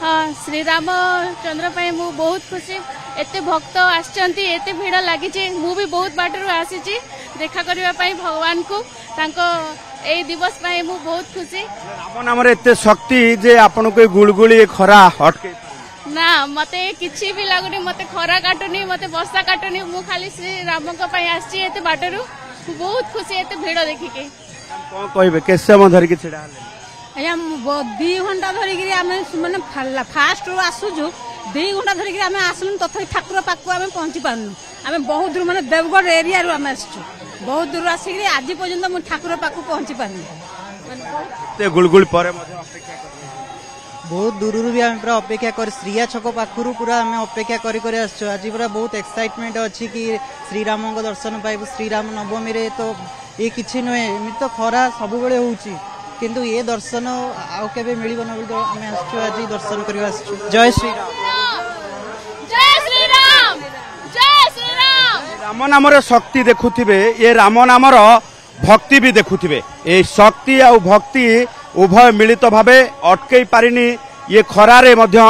हाँ श्रीराम चंद्र पे मु बहुत खुशी एते भक्त आछंती एते भीड़ लगी मु भी बहुत बाटर आसी देखा करने भगवान को तांको ए दिवस पाए मु बहुत खुशी। राम नाम रे एते शक्ति जे आपन को गुलगुली खरा हटके ना मते किछि भी लागुनी मते खरा काटुनी मते वर्षा काटुनी मु खाली श्री राम को पई आसी एते बाटरू बहुत खुशी एते भीड़ देखि के कोन कहबे केसे म धरि के छिडा अया 2 घंटा धरिकी आम मैंने फास्ट रू आसुचु 2 घंटा धरिकी आम आसलु तथापि ठाकुर पाखु आम पहुंची पारनु आम बहुत दूर मैंने देवगढ़ एरिया रू आम आसचु बहुत दूर आसिक आज पर्यंत मु ठाकुर पाखु पहुंची पारनु गुलगुल पर अपेक्षा बहुत दूर भी आम पूरा अपेक्षा कर श्रीया छक पाखु पूरा आम अपेक्षा कर आज पूरा बहुत एक्साइटमेंट अच्छी कि श्रीराम दर्शन पाइबू श्रीराम नवमी रे तो ये किसी नुहे एमती तो खरा सब बेले होउची किंतु ये दर्शन आउ केबे मिलिबो न तो आम आसछु आज दर्शन करबा आसछु। जय श्री राम जय श्री राम जय श्री राम। राम नाम रे शक्ति देखुथिबे ये राम नाम रो भक्ति भी देखुथिबे ए शक्ति आ भक्ति उभय मिलित भावे अटकई पारिनी ये खरारे मध्य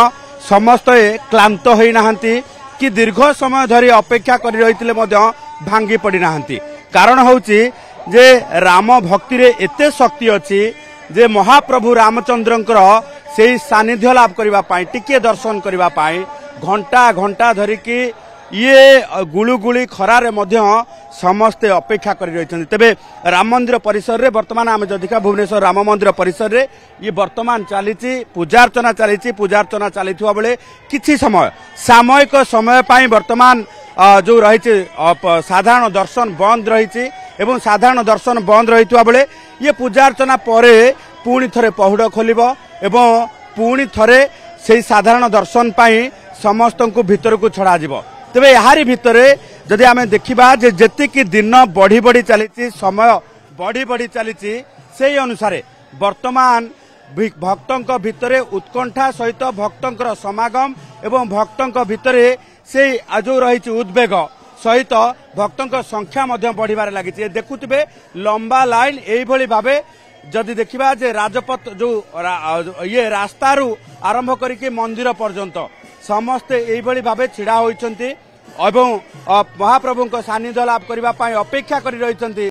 समस्त क्लांत होई नाहंती कि दीर्घ समय धरी अपेक्षा करि रहितिले मध्य भांगी पड़ी नाहंती कारण होउची जे राम भक्ति रे एते शक्ति अछि जे महाप्रभु रामचंद्रंकर से सानिध्य लाभ करबा पाई टिके दर्शन करबा पाई घंटा घंटा धरी कि ये गुलुगुली खरारे मध्य समस्ते अपेक्षा कर रही तेबे राम मंदिर परिसर रे वर्तमान आम जदिका भुवनेश्वर राम मंदिर परिसर रे ये वर्तमान चली पूजार्चना चली बेले किछि समय सामयिक समय पाई वर्तमान जो रही साधारण दर्शन बंद रही एवं साधारण दर्शन बंद रही बेले ये पूजार्चना परे पुणी थरे पहुड़ खोलिब एवं पुणी थरे से साधारण दर्शन पाई समस्त को भीतर को छड़ा जिवो तेबे यारी भितरे जदि आमे देखिबा जे जेतिकी दिन बढ़ी बढ़ी चली समय बढ़ी बढ़ी चली से अनुसार वर्तमान भक्तों भितरे उत्कंठा सहित भक्तों समागम एवं भक्तों भितरे से जो रही उद्वेग सहित भक्तों संख्या बढ़िबार लगी देखुथिबे लंबा लाइन एभली भावे जदि देखिबा जे राजपथ जो ये रास्तारू आरंभ करिके मंदिर पर्यंत समस्ते एभली भावे छिड़ा होइछन्ति एवं महाप्रभु सानिध्य लाभ करने अपेक्षा कर रही।